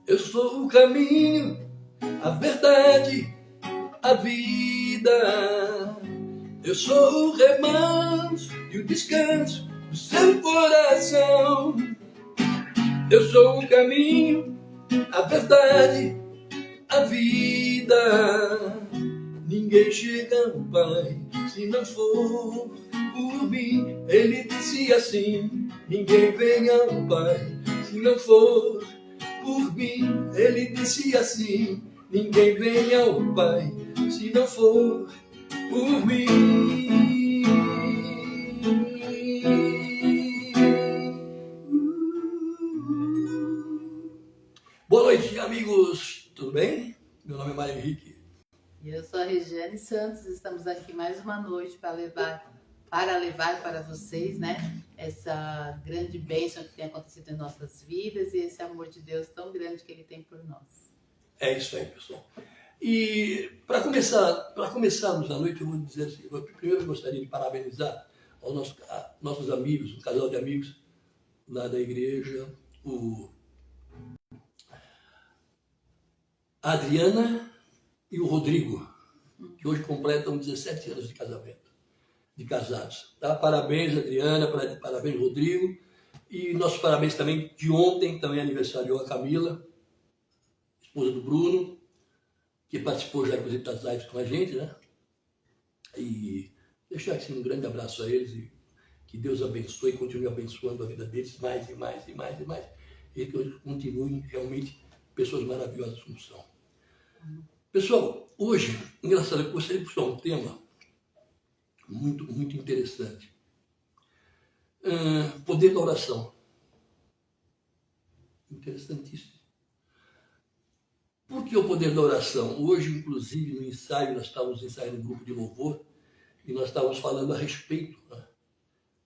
Eu sou o caminho, a verdade, a vida. Eu sou o remanso e o descanso do seu coração. Eu sou o caminho, a verdade, a vida. Ninguém chega ao Pai se não for por mim. Ele disse assim: ninguém vem ao Pai se não for por mim. Ele disse assim: ninguém vem ao Pai se não for por mim. Boa noite, amigos. Tudo bem? Meu nome é Mário Henrique. E eu sou a Regiane Santos. Estamos aqui mais uma noite para levar para vocês, né, essa grande bênção que tem acontecido em nossas vidas e esse amor de Deus tão grande que Ele tem por nós. É isso aí, pessoal. E para começarmos a noite, eu vou dizer assim, primeiro eu gostaria de parabenizar aos nossos amigos, um casal de amigos lá da igreja, a Adriana e o Rodrigo, que hoje completam 17 anos de casamento, de casados. Tá? Parabéns, Adriana, parabéns, Rodrigo. E nossos parabéns também de ontem, também aniversariou a Camila, esposa do Bruno, que participou já, inclusive, das lives com a gente, né? E deixar aqui um grande abraço a eles e que Deus abençoe e continue abençoando a vida deles mais e mais e mais e mais. E que eles continuem realmente pessoas maravilhosas como são. Pessoal, hoje, engraçado, eu gostaria de puxar um tema muito interessante. Poder da oração. Interessantíssimo. Por que o poder da oração? Hoje, inclusive, no ensaio, nós estávamos ensaiando um grupo de louvor e nós estávamos falando a respeito, né,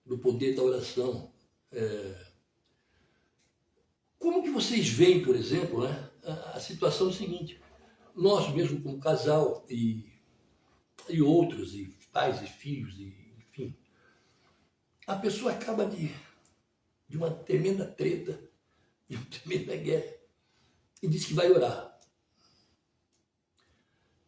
do poder da oração. Como que vocês veem, por exemplo, né, a situação é a seguinte: nós mesmo como casal e outros, e pais e filhos, e, enfim, a pessoa acaba de uma tremenda treta, de uma tremenda guerra, e diz que vai orar.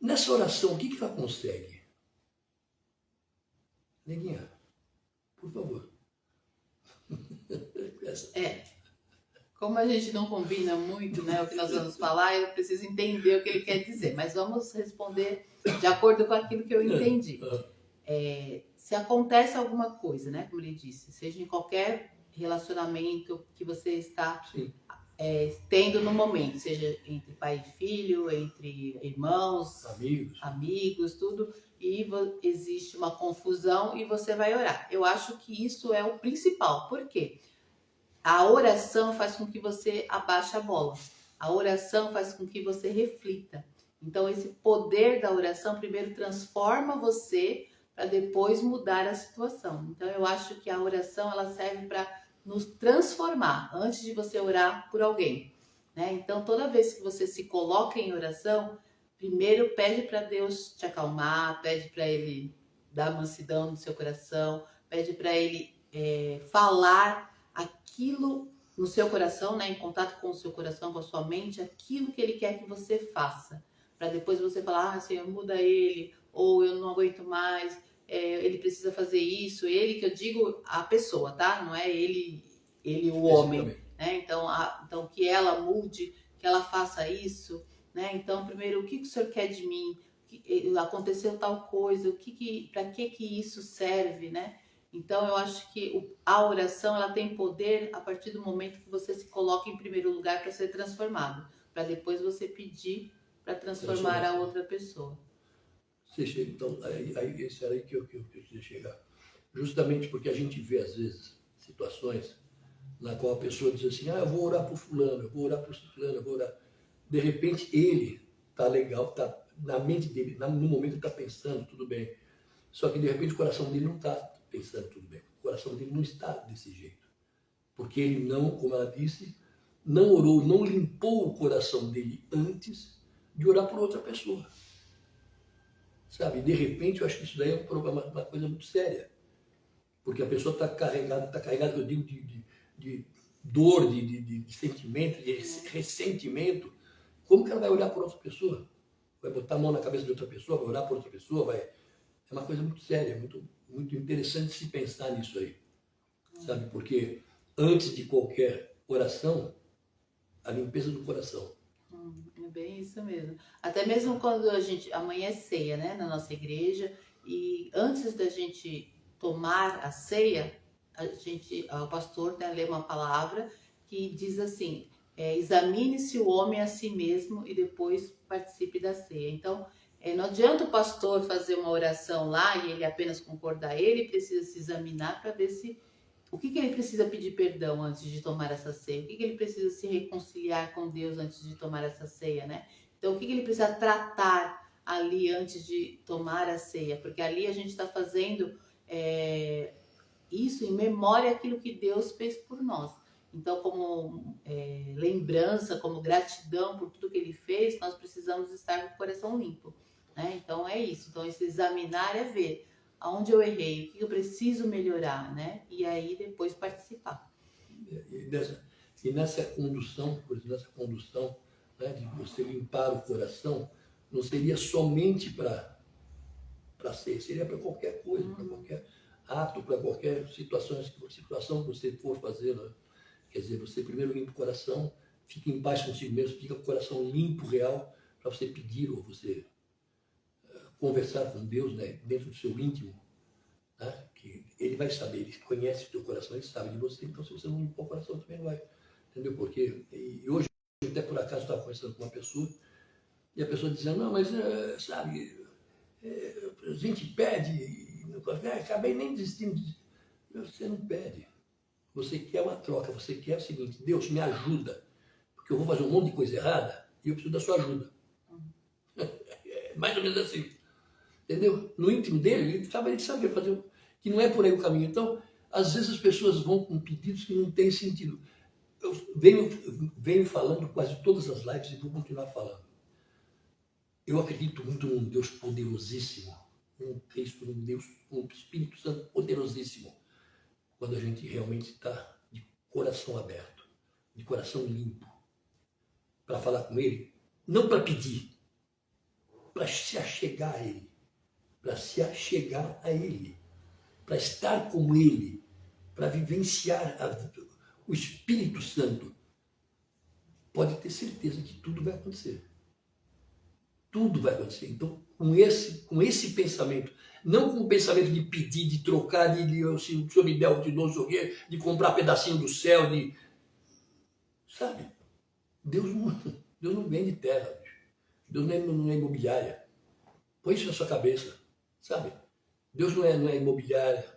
Nessa oração, o que ela consegue? Neguinha, por favor. Como a gente não combina muito, né, o que nós vamos falar, eu preciso entender o que ele quer dizer, mas vamos responder de acordo com aquilo que eu entendi. Se acontece alguma coisa, né, como ele disse, seja em qualquer relacionamento que você está tendo no momento, seja entre pai e filho, entre irmãos, amigos, tudo, e existe uma confusão e você vai orar. Eu acho que isso é o principal. Por quê? A oração faz com que você abaixe a bola. A oração faz com que você reflita. Então, esse poder da oração primeiro transforma você para depois mudar a situação. Então, eu acho que a oração ela serve para nos transformar antes de você orar por alguém, né? Então, toda vez que você se coloca em oração, primeiro pede para Deus te acalmar, pede para Ele dar mansidão no seu coração, pede para Ele falar aquilo no seu coração, né, em contato com o seu coração, com a sua mente, aquilo que Ele quer que você faça, para depois você falar: Senhor, muda ele, ou eu não aguento mais, ele precisa fazer isso. Ele, que eu digo, a pessoa, tá? Não é ele o homem, né? Então que ela mude, que ela faça isso, né? Então, primeiro, o que o Senhor quer de mim? Aconteceu tal coisa, para que isso serve, né? Então, eu acho que a oração ela tem poder a partir do momento que você se coloca em primeiro lugar para ser transformado, para depois você pedir para transformar a outra pessoa. Você chega, então, esse era aí que eu queria chegar. Justamente porque a gente vê, às vezes, situações na qual a pessoa diz assim: eu vou orar por fulano, eu vou orar por fulano, eu vou orar. De repente, ele está legal, tá na mente dele, no momento ele está pensando, tudo bem. Só que, de repente, o coração dele não está pensando tudo bem. O coração dele não está desse jeito. Porque ele não, como ela disse, não orou, não limpou o coração dele antes de orar por outra pessoa. Sabe? De repente, eu acho que isso daí é um problema, uma coisa muito séria. Porque a pessoa está carregada, eu digo, dor, de sentimento, de ressentimento, como que ela vai olhar por outra pessoa? Vai botar a mão na cabeça de outra pessoa, vai orar por outra pessoa, vai... É uma coisa muito séria, muito interessante se pensar nisso aí, sabe? Porque antes de qualquer oração, a limpeza do coração. É bem isso mesmo. Até mesmo quando amanhã é ceia, né, na nossa igreja, e antes da gente tomar a ceia, o pastor, né, lê uma palavra que diz assim: examine-se o homem a si mesmo e depois participe da ceia. Então, não adianta o pastor fazer uma oração lá e ele apenas concordar, ele precisa se examinar para ver o que ele precisa pedir perdão antes de tomar essa ceia, o que ele precisa se reconciliar com Deus antes de tomar essa ceia, né? Então, o que ele precisa tratar ali antes de tomar a ceia, porque ali a gente está fazendo isso em memória àquilo que Deus fez por nós. Então, como lembrança, como gratidão por tudo que ele fez, nós precisamos estar com o coração limpo, né? Então, é isso. Então, esse examinar é ver aonde eu errei, o que eu preciso melhorar, né? E aí, depois, participar. E nessa condução, né, de você limpar o coração, não seria somente para ser, seria para qualquer coisa, para qualquer ato, para qualquer situação que você for fazer, né? Quer dizer, você primeiro limpa o coração, fica em paz consigo mesmo, fica com o coração limpo, real, para você pedir ou você conversar com Deus, né, dentro do seu íntimo, né, que ele vai saber, ele conhece o teu coração, ele sabe de você, então se você não limpar o coração também não vai, entendeu? Porque, e hoje, até por acaso, estava conversando com uma pessoa, e a pessoa dizendo, não, mas, sabe, a gente pede, acabei nem desistindo. Você não pede. Você quer uma troca, você quer o seguinte: Deus, me ajuda, porque eu vou fazer um monte de coisa errada e eu preciso da sua ajuda. É mais ou menos assim. Entendeu? No íntimo dele, ele sabe fazer, que não é por aí o caminho. Então, às vezes as pessoas vão com pedidos que não têm sentido. Eu venho falando quase todas as lives e vou continuar falando. Eu acredito muito num Deus poderosíssimo, num Cristo, num Deus, um Espírito Santo poderosíssimo, quando a gente realmente está de coração aberto, de coração limpo, para falar com Ele, não para pedir, para se achegar a Ele, para se achegar a Ele, para estar com Ele, para vivenciar o Espírito Santo. Pode ter certeza que tudo vai acontecer. Tudo vai acontecer. Então, com esse pensamento, não com o pensamento de pedir, de trocar, se o senhor me der, eu te dou, de comprar pedacinho do céu, sabe? Deus não vende terra, bicho. Deus não é imobiliária. Põe isso na sua cabeça, sabe? Deus não é imobiliária.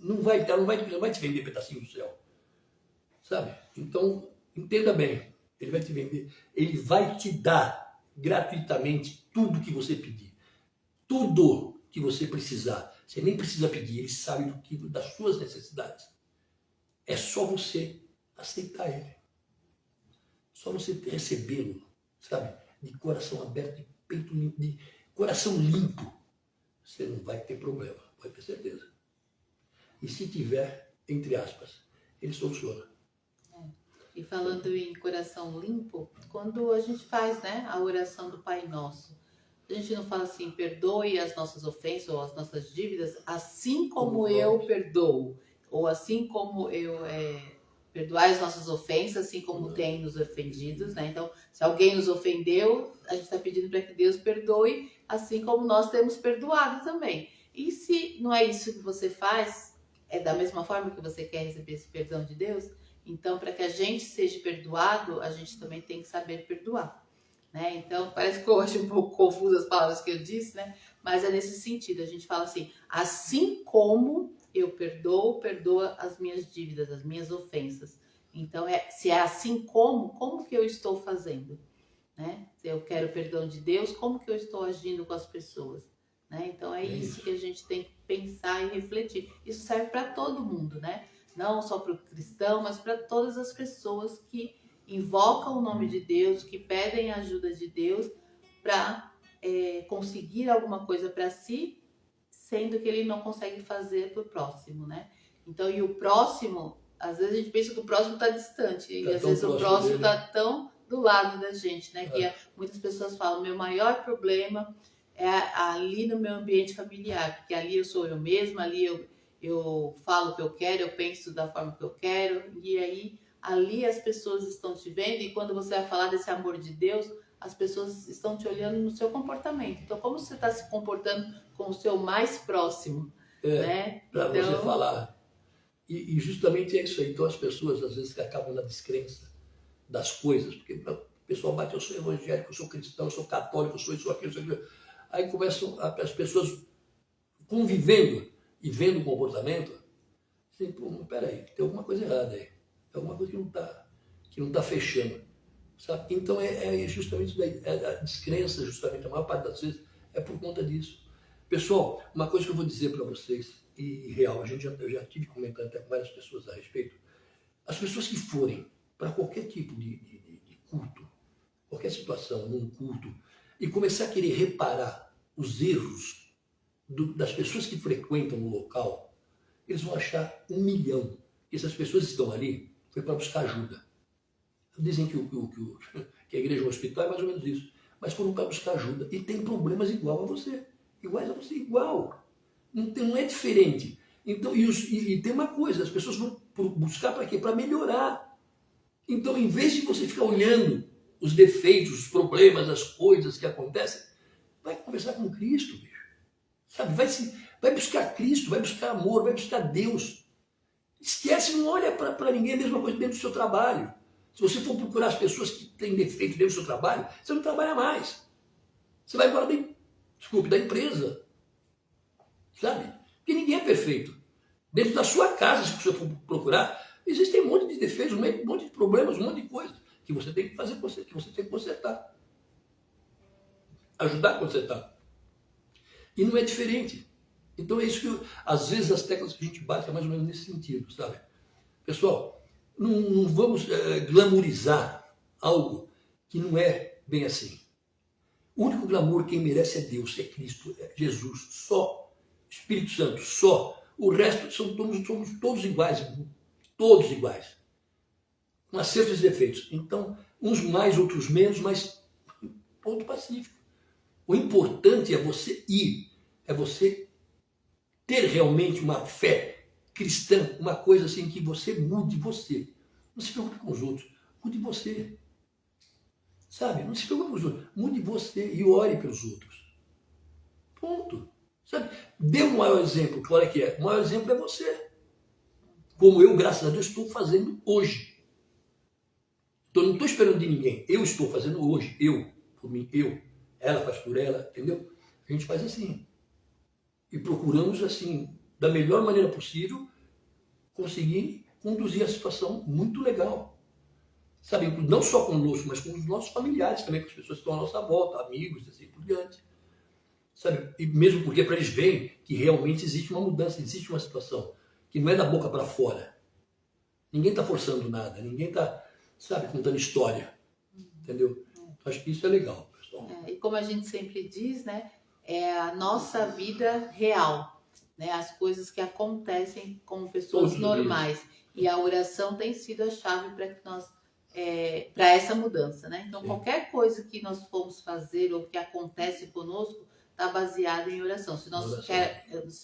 Não vai te vender pedacinho do céu, sabe? Então, entenda bem. Ele vai te vender, ele vai te dar gratuitamente tudo que você pedir. Tudo que você precisar. Você nem precisa pedir, ele sabe das suas necessidades. É só você aceitar ele. Só você recebê-lo, sabe? De coração aberto, de peito limpo, de coração limpo. Você não vai ter problema, pode ter certeza. E se tiver, entre aspas, ele soluciona. E falando em coração limpo, quando a gente faz, né, a oração do Pai Nosso, a gente não fala assim: perdoe as nossas ofensas ou as nossas dívidas, assim como eu perdoo, ou assim como eu perdoar as nossas ofensas, assim como tem nos ofendidos, né? Então, se alguém nos ofendeu, a gente está pedindo para que Deus perdoe, assim como nós temos perdoado também. E se não é isso que você faz, é da mesma forma que você quer receber esse perdão de Deus? Então, para que a gente seja perdoado, a gente também tem que saber perdoar, né? Então, parece que eu acho um pouco confuso as palavras que eu disse, né? Mas é nesse sentido, a gente fala assim: assim como eu perdoo, perdoa as minhas dívidas, as minhas ofensas. Então, se é assim como que eu estou fazendo, né? Se eu quero o perdão de Deus, como que eu estou agindo com as pessoas, né? Então, é isso que a gente tem que pensar e refletir. Isso serve para todo mundo, né? Não só para o cristão, mas para todas as pessoas que invocam o nome de Deus, que pedem a ajuda de Deus para conseguir alguma coisa para si, sendo que ele não consegue fazer para o próximo, né? Então, e o próximo às vezes a gente pensa que o próximo está distante, e às tão vezes o próximo próximo dele. está tão do lado da gente, né? Que muitas pessoas falam, meu maior problema é ali no meu ambiente familiar, porque ali eu sou eu mesma, ali eu falo o que eu quero, eu penso da forma que eu quero, e aí ali as pessoas estão te vendo, e quando você vai falar desse amor de Deus, as pessoas estão te olhando no seu comportamento. Então, como você está se comportando com o seu mais próximo, né? Para Então, você falar. E justamente é isso aí. Então, as pessoas, às vezes, que acabam na descrença das coisas, porque o pessoal bate, eu sou evangélico, eu sou cristão, eu sou católico, eu sou isso, aquilo, isso, aquilo. Aí começam as pessoas convivendo e vendo o comportamento, assim, pô, peraí, tem alguma coisa errada aí. Tem alguma coisa que não tá fechando. Sabe? Então é justamente isso daí. A descrença, justamente, a maior parte das vezes, é por conta disso. Pessoal, uma coisa que eu vou dizer para vocês, e real, eu já tive comentando até com várias pessoas a respeito, as pessoas que forem para qualquer tipo de culto, qualquer situação, num culto, e começar a querer reparar os erros das pessoas que frequentam o local, eles vão achar 1 milhão. E essas pessoas estão ali foi para buscar ajuda. Dizem que a igreja é um hospital, é mais ou menos isso. Mas foram para buscar ajuda. E tem problemas igual a você. Iguais a você, igual. Não é diferente. Então, e tem uma coisa, as pessoas vão buscar para quê? Para melhorar. Então, em vez de você ficar olhando os defeitos, os problemas, as coisas que acontecem, vai conversar com Cristo, bicho. Sabe? Vai buscar Cristo, vai buscar amor, vai buscar Deus. Esquece, não olha para ninguém, a mesma coisa dentro do seu trabalho. Se você for procurar as pessoas que têm defeito dentro do seu trabalho, você não trabalha mais. Você vai embora da empresa. Sabe? Porque ninguém é perfeito. Dentro da sua casa, se você for procurar, existem um monte de defeitos, um monte de problemas, um monte de coisas que você tem que fazer, que você tem que consertar. Ajudar a consertar. E não é diferente. Então é isso que, às vezes, as teclas que a gente bate é mais ou menos nesse sentido, sabe? Pessoal, não vamos glamourizar algo que não é bem assim. O único glamour quem merece é Deus, é Cristo, é Jesus, só. Espírito Santo, só. O resto somos todos iguais, todos iguais. Com acertos e defeitos. Então, uns mais, outros menos, mas ponto pacífico. O importante é você ir, é você ter realmente uma fé cristã, uma coisa assim que você mude você. Não se preocupe com os outros, mude você. Sabe? Não se preocupe com os outros, mude você e ore pelos outros. Ponto. Sabe? Dê o maior exemplo, qual é que é? O maior exemplo é você. Como eu, graças a Deus, estou fazendo hoje. Então, não estou esperando de ninguém. Eu estou fazendo hoje. Eu, por mim, eu. Ela faz por ela, entendeu? A gente faz assim. E procuramos, assim, da melhor maneira possível, conseguir conduzir a situação muito legal. Sabe? Não só conosco, mas com os nossos familiares também, com as pessoas que estão à nossa volta, amigos, assim por diante. Sabe? E mesmo porque para eles verem que realmente existe uma mudança, existe uma situação que não é da boca para fora. Ninguém está forçando nada, ninguém está, sabe, contando história. Entendeu? Acho que isso é legal, pessoal. E como a gente sempre diz, né? É a nossa vida real, né? As coisas que acontecem como pessoas normais. E a oração tem sido a chave para que nós para essa mudança, né? Então, qualquer coisa que nós formos fazer ou que acontece conosco está baseado em oração. Se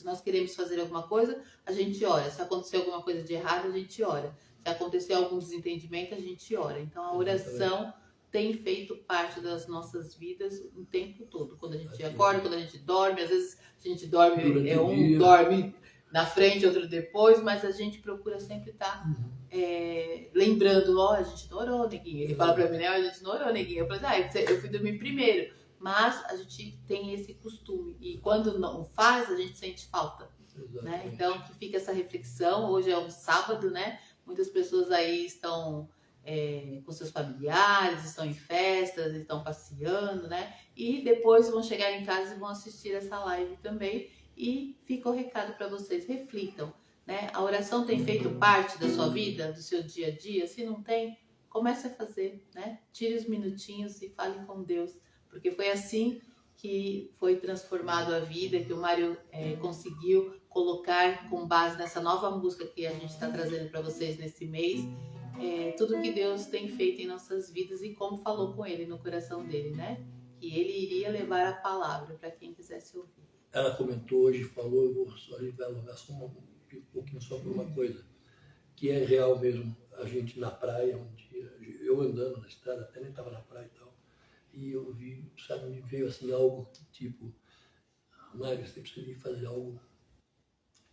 nós queremos fazer alguma coisa, a gente ora. Se acontecer alguma coisa de errado, a gente ora. Se acontecer algum desentendimento, a gente ora. Então, a oração tem feito parte das nossas vidas o tempo todo. Quando a gente acorda, quando a gente dorme, às vezes a gente dorme, dorme na frente, outro depois, mas a gente procura sempre estar lembrando, a gente não orou, neguinho. Ele fala pra mim, né, a gente não orou, neguinho. Eu falei, eu fui dormir primeiro. Mas a gente tem esse costume. E quando não faz, a gente sente falta. Né? Então, que fica essa reflexão. Hoje é um sábado, né? Muitas pessoas aí estão com seus familiares, estão em festas, estão passeando, né? E depois vão chegar em casa e vão assistir essa live também. E fica o recado para vocês, reflitam, né? A oração tem feito parte da sua vida, do seu dia a dia? Se não tem, comece a fazer, né? Tire os minutinhos e fale com Deus, porque foi assim que foi transformado a vida, que o Mário conseguiu colocar com base nessa nova música que a gente está trazendo para vocês nesse mês, tudo que Deus tem feito em nossas vidas e como falou com ele no coração dele, né? Que ele iria levar a palavra para quem quisesse ouvir. Ela comentou hoje, falou, eu vou só dialogar só um pouquinho só por uma coisa, que é real mesmo. A gente na praia, um dia, eu andando na estrada, até nem estava na praia e tal, e eu vi, sabe, me veio assim algo tipo, Mário, você precisa ir fazer algo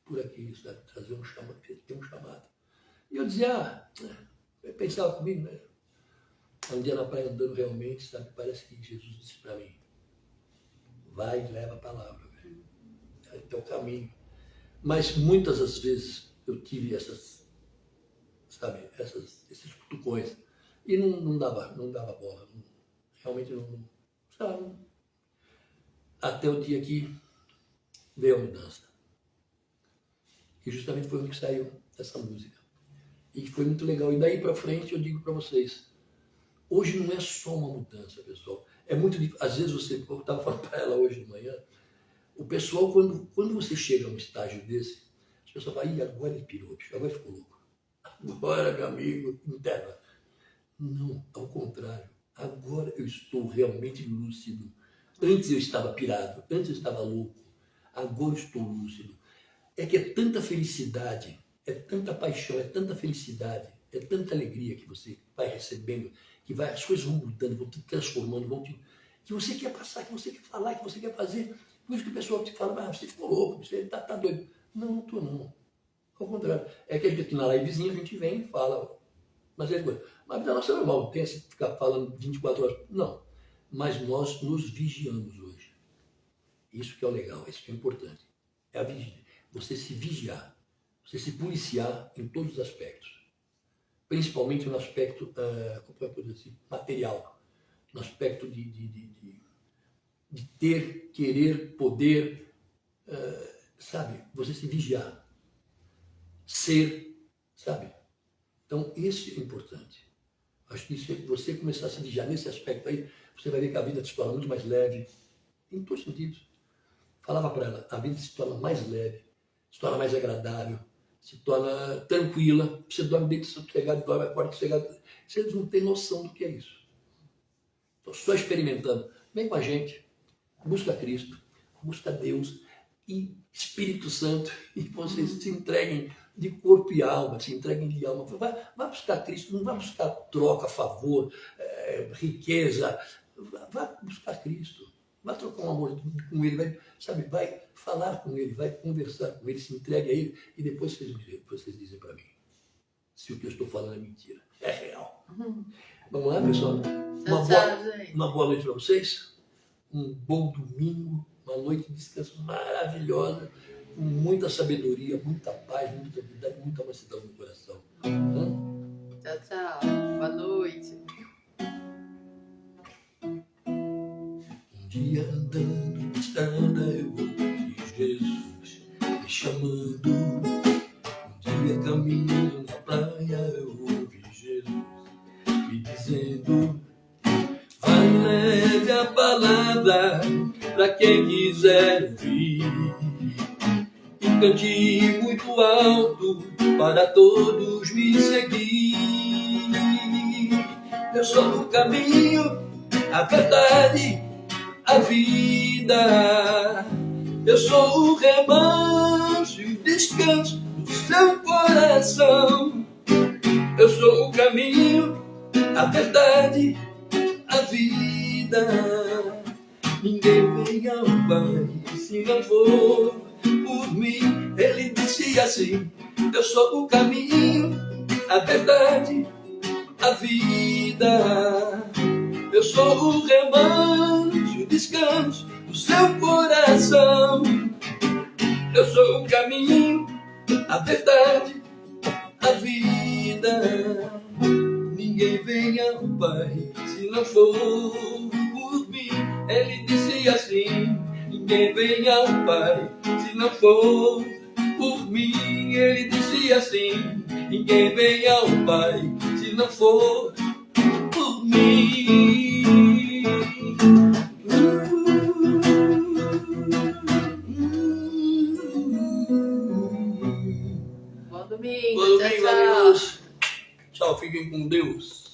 por aqui, sabe, trazer um chamado, ter um chamado. E eu dizia, eu pensava comigo, né? Um dia na praia andando realmente, sabe, parece que Jesus disse para mim, vai e leva a palavra, velho. É o teu caminho. Mas muitas das vezes eu tive essas, sabe, esses cutucões e não dava bola. Realmente não, sabe, até o dia que veio a mudança. E justamente foi o que saiu dessa música. E foi muito legal. E daí para frente eu digo para vocês, hoje não é só uma mudança, pessoal. É muito difícil. Às vezes eu estava falando para ela hoje de manhã, o pessoal, quando você chega a um estágio desse, as pessoas falam, agora ele pirou, agora ficou louco. Agora, meu amigo, interna. Não, ao contrário. Agora eu estou realmente lúcido. Antes eu estava pirado, antes eu estava louco. Agora eu estou lúcido. É que é tanta felicidade, é tanta paixão, é tanta felicidade, é tanta alegria que você vai recebendo, que as coisas vão mudando, vão te transformando, que você quer passar, que você quer falar, que você quer fazer. Por isso que o pessoal te fala, você ficou louco, você tá doido. Não estou não. Ao contrário. É que a gente aqui na livezinha a gente vem e fala. Mas é coisa. Mas a vida nossa é normal, não tem assim ficar falando 24 horas. Não. Mas nós nos vigiamos hoje. Isso que é o legal, isso que é importante. É a vigília. Você se vigiar, você se policiar em todos os aspectos. Principalmente no aspecto, como é que eu dizer assim, material. No aspecto de ter, querer, poder, sabe? Você se vigiar. Ser, sabe? Então, isso é importante. Acho que se você começar a se vigiar nesse aspecto aí, você vai ver que a vida se torna muito mais leve, em todos os sentidos. Falava para ela, a vida se torna mais leve, se torna mais agradável, se torna tranquila. Você dorme dentro sossegado, dorme acorda sossegado. Vocês não têm noção do que é isso. Estou só experimentando. Vem com a gente, busca Cristo, busca Deus e Espírito Santo, e vocês se entreguem de corpo e alma, se entreguem de alma. Vai buscar Cristo, não vai buscar troca, favor, riqueza. Vai buscar Cristo. Vai trocar um amor com Ele, vai falar com Ele, vai conversar com Ele, se entregue a Ele, e depois vocês dizem para mim se o que eu estou falando é mentira. É real. Vamos lá, pessoal? Uma boa noite para vocês. Um bom domingo, uma noite de descanso maravilhosa, com muita sabedoria, muita paz, muita tranquilidade, muita mansidão no coração. Tchau, tchau. Boa noite. Um dia andando na estrada eu ouvi Jesus me chamando. Um dia caminhando na praia eu ouvi Jesus me dizendo, vai e leve a palavra para quem quiser ouvir. E cante muito alto para todos me seguir. Eu sou o caminho, a verdade, a vida. Eu sou o remanso e o descanso do seu coração. Eu sou o caminho, a verdade, a vida. Ninguém vem ao Pai se não for por mim. Ele disse assim, eu sou o caminho, a verdade, a vida. Eu sou o remanso, o descanso do seu coração. Eu sou o caminho, a verdade, a vida. Ninguém vem ao Pai se não for por mim. Ele disse assim, ninguém vem ao Pai se não for por mim. Ele disse assim, ninguém vem ao Pai se não for por mim. Fiquem com Deus.